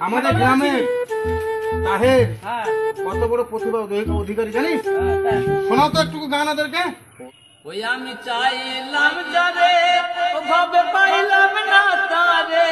আমাদের গ্রামে তাহের কত বড় প্রতিভা অধিকারী জানিস? শোনাও তো একটু গান ওদেরকে। ওই আমি চাইলাম যারে ভাবে পাইলাম না তারে,